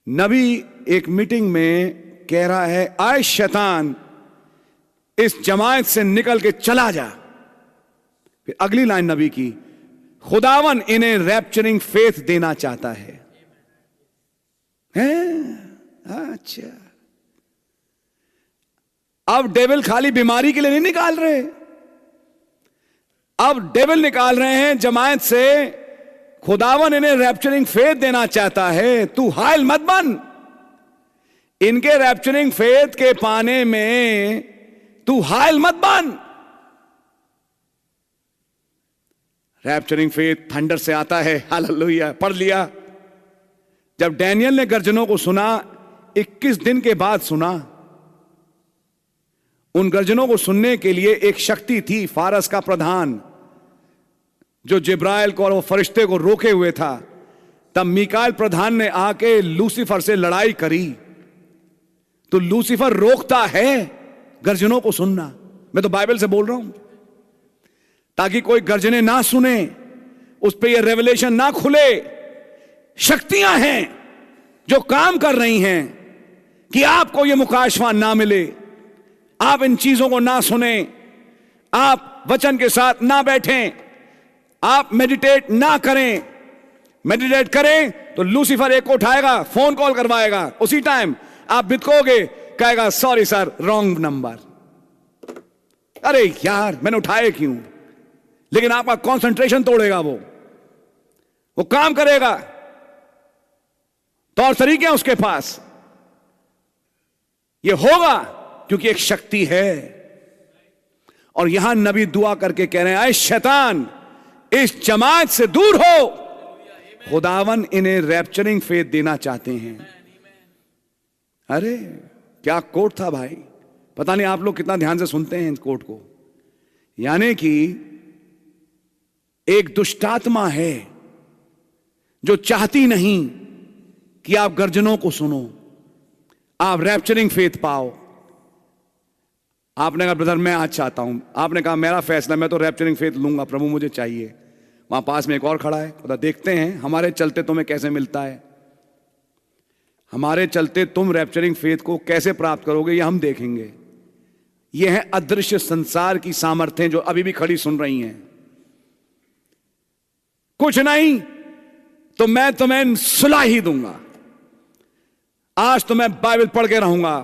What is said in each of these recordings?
नबी एक मीटिंग में कह रहा है, आए शैतान इस जमात से निकल के चला जा। फिर अगली लाइन नबी की, खुदावन इन्हें रैप्चरिंग फेथ देना चाहता है। अच्छा, अब डेविल खाली बीमारी के लिए नहीं निकाल रहे, अब डेविल निकाल रहे हैं जमात से। खुदावन इन्हें रैप्चरिंग फेथ देना चाहता है, तू हायल मत बन। इनके रैप्चरिंग फेथ के पाने में तू हायल मत बन। रैप्चरिंग फेथ थंडर से आता है, हालेलुया। पढ़ लिया, जब डैनियल ने गर्जनों को सुना, 21 दिन के बाद सुना। उन गर्जनों को सुनने के लिए एक शक्ति थी, फारस का प्रधान, जो जिब्राइल को और वो फरिश्ते को रोके हुए था। तब मीकाएल प्रधान ने आके लूसीफर से लड़ाई करी। तो लूसीफर रोकता है गर्जनों को सुनना। मैं तो बाइबल से बोल रहा हूं, ताकि कोई गर्जने ना सुने, उस पे ये रेवलेशन ना खुले। शक्तियां हैं जो काम कर रही हैं कि आपको ये मुकाशवा ना मिले, आप इन चीजों को ना सुने, आप वचन के साथ ना बैठें, आप मेडिटेट ना करें। मेडिटेट करें तो लूसीफर एक को उठाएगा, फोन कॉल करवाएगा, उसी टाइम आप बितकोगे, कहेगा सॉरी सर, रॉन्ग नंबर। अरे यार मैंने उठाए क्यों? लेकिन आपका कंसंट्रेशन तोड़ेगा, वो काम करेगा। तौर तरीके हैं उसके पास। ये होगा क्योंकि एक शक्ति है। और यहां नबी दुआ करके कह रहे हैं, आए शैतान इस जमात से दूर हो। खुदावन इन्हें रैप्चरिंग फेथ देना चाहते हैं। अरे क्या कोट था भाई, पता नहीं आप लोग कितना ध्यान से सुनते हैं इस कोट को। यानी कि एक दुष्टात्मा है जो चाहती नहीं कि आप गर्जनों को सुनो, आप रैप्चरिंग फेथ पाओ। आपने कहा ब्रदर मैं आज चाहता हूं, आपने कहा मेरा फैसला, मैं तो रैप्चरिंग फेथ लूंगा प्रभु, मुझे चाहिए। वहां पास में एक और खड़ा है, खुदा देखते हैं हमारे चलते तुम्हें कैसे मिलता है, हमारे चलते तुम रैप्चरिंग फेथ को कैसे प्राप्त करोगे, ये हम देखेंगे। ये है अदृश्य संसार की सामर्थ्य जो अभी भी खड़ी सुन रही हैं। कुछ नहीं तो मैं तुम्हें सुला ही दूंगा। आज तो मैं बाइबल पढ़ के रहूंगा।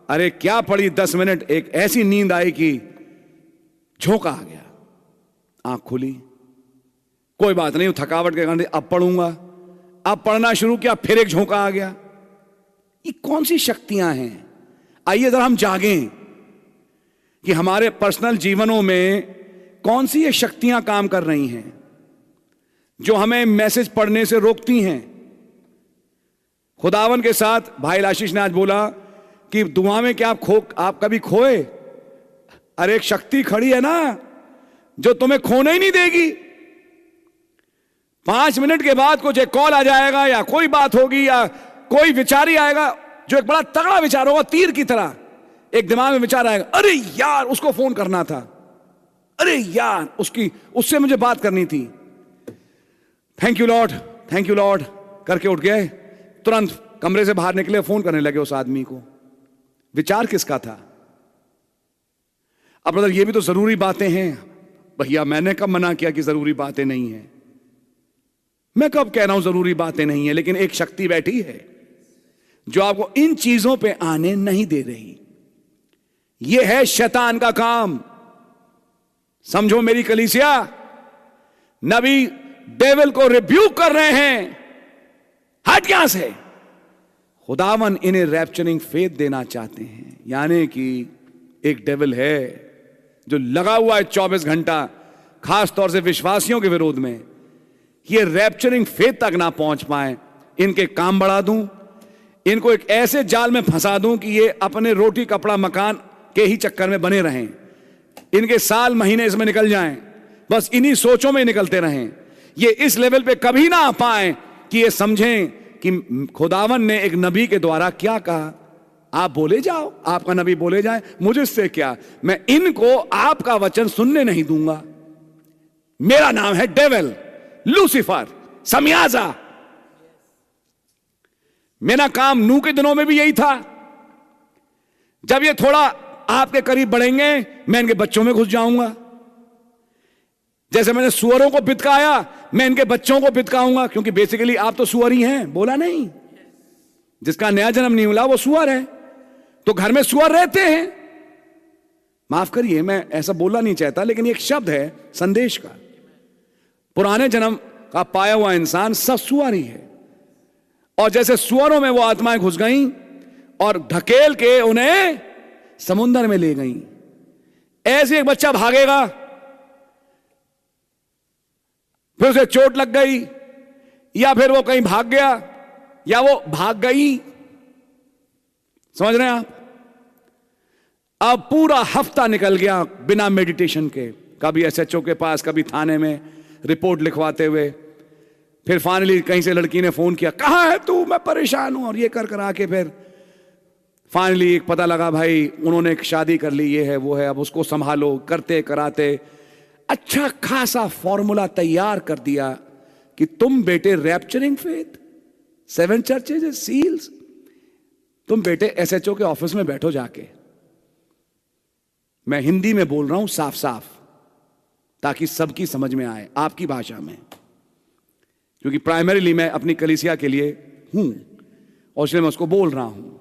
अरे क्या पढ़ी 10 मिनट, एक ऐसी नींद आई कि झोंका आ गया, आंख खुली, कोई बात नहीं, थकावट के कारण अब पढ़ूंगा। अब पढ़ना शुरू किया, फिर एक झोंका आ गया। ये कौन सी शक्तियां हैं? आइए जरा हम जागें कि हमारे पर्सनल जीवनों में कौन सी ये शक्तियां काम कर रही हैं जो हमें मैसेज पढ़ने से रोकती हैं। खुदावन के साथ भाई आशीष ने आज बोला कि दुआ में क्या आप कभी खोए? अरे एक शक्ति खड़ी है ना जो तुम्हें खोने ही नहीं देगी। 5 मिनट के बाद कुछ एक कॉल आ जाएगा, या कोई बात होगी, या कोई विचार ही आएगा जो एक बड़ा तगड़ा विचार होगा, तीर की तरह एक दिमाग में विचार आएगा, अरे यार उसको फोन करना था, अरे यार उससे मुझे बात करनी थी, thank you Lord, thank you Lord करके उठ गए, तुरंत कमरे से बाहर निकले, फोन करने लगे उस आदमी को। विचार किसका था? अब ब्रदर ये भी तो जरूरी बातें हैं। भैया मैंने कब मना किया कि जरूरी बातें नहीं है? मैं कब कह रहा हूं जरूरी बातें नहीं है? लेकिन एक शक्ति बैठी है जो आपको इन चीजों पे आने नहीं दे रही। यह है शैतान का काम। समझो मेरी कलीसिया, नबी डेविल को रिब्यूक कर रहे हैं, हट यहां से। खुदावन इन्हें रैप्चरिंग फेथ देना चाहते हैं। यानी कि एक डेविल है जो लगा हुआ है 24 घंटा, खास तौर से विश्वासियों के विरोध में। ये रैप्चरिंग फेथ तक ना पहुंच पाए, इनके काम बढ़ा दूं, इनको एक ऐसे जाल में फंसा दूं कि ये अपने रोटी कपड़ा मकान के ही चक्कर में बने रहें, इनके साल महीने इसमें निकल जाएं, बस इन्हीं सोचों में निकलते रहें। ये इस लेवल पे कभी ना आ पाए कि ये समझें कि खुदावन ने एक नबी के द्वारा क्या कहा। आप बोले जाओ, आपका नबी बोले जाए, मुझसे क्या, मैं इनको आपका वचन सुनने नहीं दूंगा। मेरा नाम है डेविल, लूसीफर, समयाजा। मेरा काम नूह के दिनों में भी यही था। जब ये थोड़ा आपके करीब बढ़ेंगे, मैं इनके बच्चों में घुस जाऊंगा। जैसे मैंने सुअरों को बितकाया, मैं इनके बच्चों को बितकाऊंगा, क्योंकि बेसिकली आप तो सुअर ही हैं, बोला नहीं? जिसका नया जन्म नहीं मिला वो सुअर है, तो घर में सुअर रहते हैं। माफ करिए, मैं ऐसा बोलना नहीं चाहता, लेकिन एक शब्द है संदेश का। पुराने जन्म का पाया हुआ इंसान सब सुअर ही है। और जैसे सुअरों में वो आत्माएं घुस गईं और धकेल के उन्हें समुद्र में ले गईं, ऐसे एक बच्चा भागेगा, फिर उसे चोट लग गई, या फिर वो कहीं भाग गया, या वो भाग गई। समझ रहे हैं आप? अब पूरा हफ्ता निकल गया बिना मेडिटेशन के, कभी एसएचओ के पास, कभी थाने में रिपोर्ट लिखवाते हुए। फिर फाइनली कहीं से लड़की ने फोन किया, कहाँ है तू, मैं परेशान हूं, और ये कर आके फिर फाइनली एक पता लगा, भाई उन्होंने एक शादी कर ली, ये है वो है, अब उसको संभालो। करते कराते अच्छा खासा फॉर्मूला तैयार कर दिया कि तुम बेटे रैप्चरिंग फेथ, 7 चर्चेज, सील्स, तुम बेटे एसएचओ के ऑफिस में बैठो जाके। मैं हिंदी में बोल रहा हूं साफ साफ, ताकि सबकी समझ में आए, आपकी भाषा में, क्योंकि प्राइमरीली मैं अपनी कलीसिया के लिए हूं और इसलिए मैं उसको बोल रहा हूं।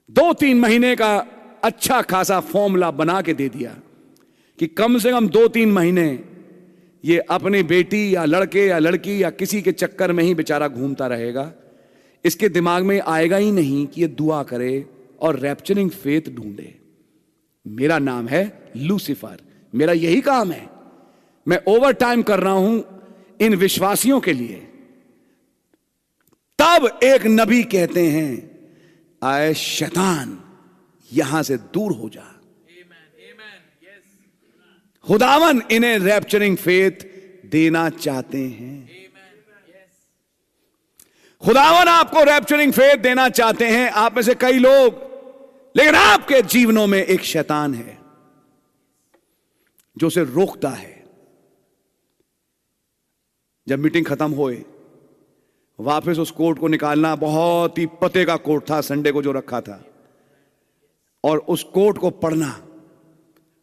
2-3 महीने का अच्छा खासा फॉर्मूला बना के दे दिया कि कम से कम 2-3 महीने ये अपनी बेटी या लड़के या लड़की या किसी के चक्कर में ही बेचारा घूमता रहेगा। इसके दिमाग में आएगा ही नहीं कि ये दुआ करे और रैप्चरिंग फेथ ढूंढे। मेरा नाम है लूसीफर, मेरा यही काम है। मैं ओवर टाइम कर रहा हूं इन विश्वासियों के लिए। तब एक नबी कहते हैं, आए शैतान यहां से दूर हो जा। खुदावन इन्हें रैप्चरिंग फेथ देना चाहते हैं। खुदावन आपको रैप्चरिंग फेथ देना चाहते हैं, आप में से कई लोग, लेकिन आपके जीवनों में एक शैतान है जो उसे रोकता है। जब मीटिंग खत्म होए, वापस उस कोट को निकालना, बहुत ही पते का कोट था संडे को जो रखा था, और उस कोट को पढ़ना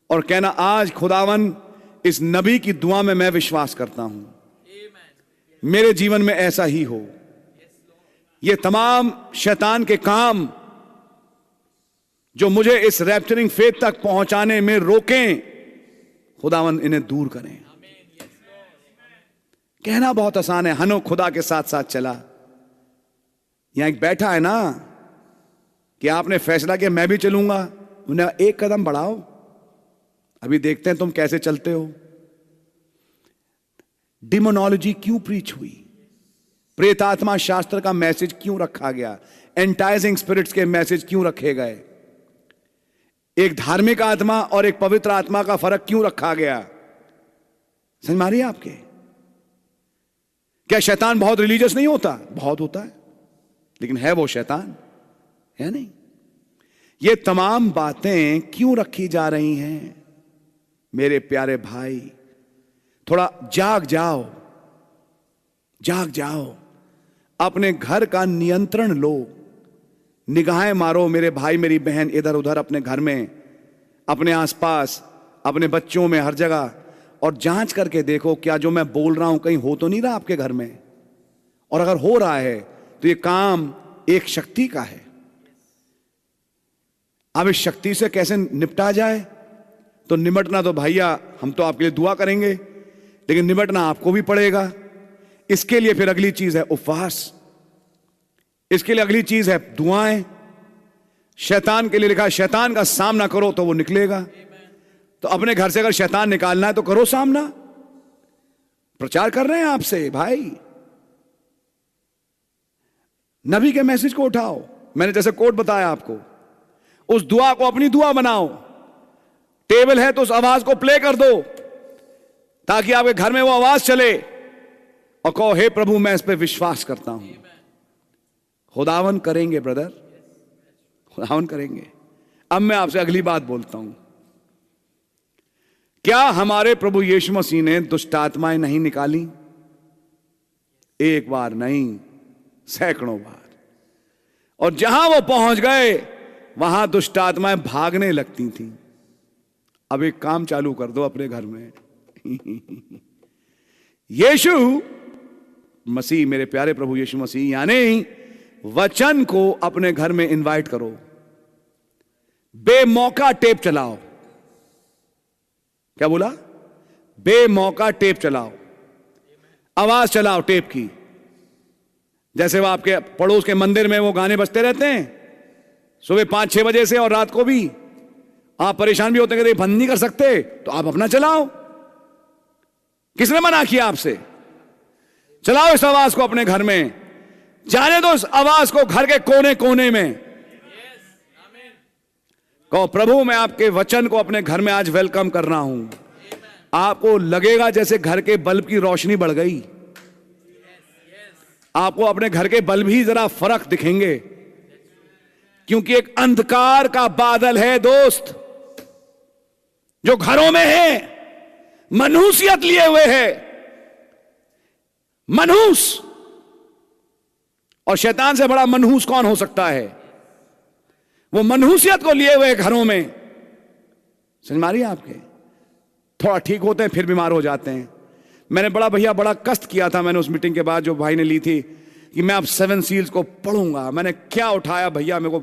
और कहना, आज खुदावन इस नबी की दुआ में मैं विश्वास करता हूं, मेरे जीवन में ऐसा ही हो। ये तमाम शैतान के काम जो मुझे इस रैप्चरिंग फेथ तक पहुंचाने में रोकें, खुदावन इन्हें दूर करें। कहना बहुत आसान है, हनो खुदा के साथ साथ चला। यहां एक बैठा है ना कि आपने फैसला किया मैं भी चलूंगा, उन्हें एक कदम बढ़ाओ, अभी देखते हैं तुम कैसे चलते हो। डिमोनोलॉजी क्यों प्रीच हुई, प्रेतात्मा शास्त्र का मैसेज क्यों रखा गया, एंटाइजिंग स्पिरिट्स के मैसेज क्यों रखे गए, एक धार्मिक आत्मा और एक पवित्र आत्मा का फर्क क्यों रखा गया? समझ मारिए आपके? क्या शैतान बहुत रिलीजियस नहीं होता? बहुत होता है, लेकिन है वो शैतान? है नहीं। ये तमाम बातें क्यों रखी जा रही हैं? मेरे प्यारे भाई, थोड़ा जाग जाओ, जाग जाओ, अपने घर का नियंत्रण लो, निगाहें मारो मेरे भाई मेरी बहन इधर उधर, अपने घर में, अपने आसपास, अपने बच्चों में, हर जगह, और जांच करके देखो क्या जो मैं बोल रहा हूं कहीं हो तो नहीं रहा आपके घर में। और अगर हो रहा है तो ये काम एक शक्ति का है। अब इस शक्ति से कैसे निपटा जाए? तो निमटना तो भैया हम तो आपके लिए दुआ करेंगे, लेकिन निमटना आपको भी पड़ेगा। इसके लिए फिर अगली चीज है उपवास, इसके लिए अगली चीज है दुआएं। शैतान के लिए लिखा है शैतान का सामना करो तो वो निकलेगा। तो अपने घर से अगर शैतान निकालना है तो करो सामना। प्रचार कर रहे हैं आपसे भाई, नबी के मैसेज को उठाओ। मैंने जैसे कोट बताया आपको, उस दुआ को अपनी दुआ बनाओ। टेबल है तो उस आवाज को प्ले कर दो ताकि आपके घर में वो आवाज चले और कहो हे प्रभु मैं इस पे विश्वास करता हूं। खुदावन करेंगे ब्रदर, खुदावन करेंगे। अब मैं आपसे अगली बात बोलता हूं, क्या हमारे प्रभु यीशु मसीह ने दुष्ट आत्माएं नहीं निकाली? एक बार नहीं, सैकड़ों बार। और जहां वो पहुंच गए वहां दुष्ट आत्माएं भागने लगती थी। अब एक काम चालू कर दो अपने घर में। यीशु मसीह, मेरे प्यारे प्रभु यीशु मसीह, यानी वचन को अपने घर में इनवाइट करो। बेमौका टेप चलाओ। क्या बोला? बेमौका टेप चलाओ, आवाज चलाओ टेप की। जैसे वो आपके पड़ोस के मंदिर में वो गाने बजते रहते हैं सुबह 5-6 बजे से, और रात को भी। आप परेशान भी होते हैं कि बंद नहीं कर सकते, तो आप अपना चलाओ। किसने मना किया आपसे? चलाओ इस आवाज को अपने घर में, जाने दो इस आवाज को घर के कोने कोने में। कहो, प्रभु मैं आपके वचन को अपने घर में आज वेलकम कर रहा हूं। आपको लगेगा जैसे घर के बल्ब की रोशनी बढ़ गई। आपको अपने घर के बल्ब ही जरा फर्क दिखेंगे, क्योंकि एक अंधकार का बादल है दोस्त, जो घरों में है, मनहूसियत लिए हुए है। मनहूस, और शैतान से बड़ा मनहूस कौन हो सकता है? वो मनहूसियत को लिए हुए घरों में। समझ मारी आपके? थोड़ा ठीक होते हैं फिर बीमार हो जाते हैं। मैंने बड़ा कष्ट किया था मैंने उस मीटिंग के बाद, जो भाई ने ली थी, कि मैं अब 7 सील्स को पढ़ूंगा। मैंने क्या उठाया भैया, मेरे को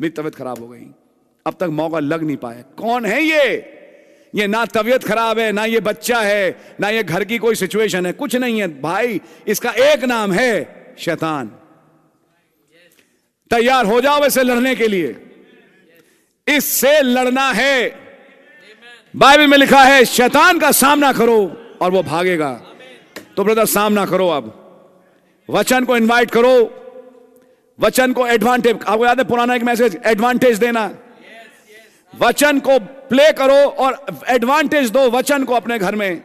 मेरी तबीयत खराब हो गई। अब तक मौका लग नहीं पाया। कौन है ये ना तबीयत खराब है, ना ये बच्चा है, ना ये घर की कोई सिचुएशन है, कुछ नहीं है भाई। इसका एक नाम है शैतान। तैयार हो जाओ इसे लड़ने के लिए। इससे लड़ना है। बाइबल में लिखा है शैतान का सामना करो और वो भागेगा। तो ब्रदर सामना करो। अब वचन को इनवाइट करो, वचन को एडवांटेज। आपको याद है पुराना एक मैसेज, एडवांटेज देना। वचन को प्ले करो और एडवांटेज दो वचन को अपने घर में।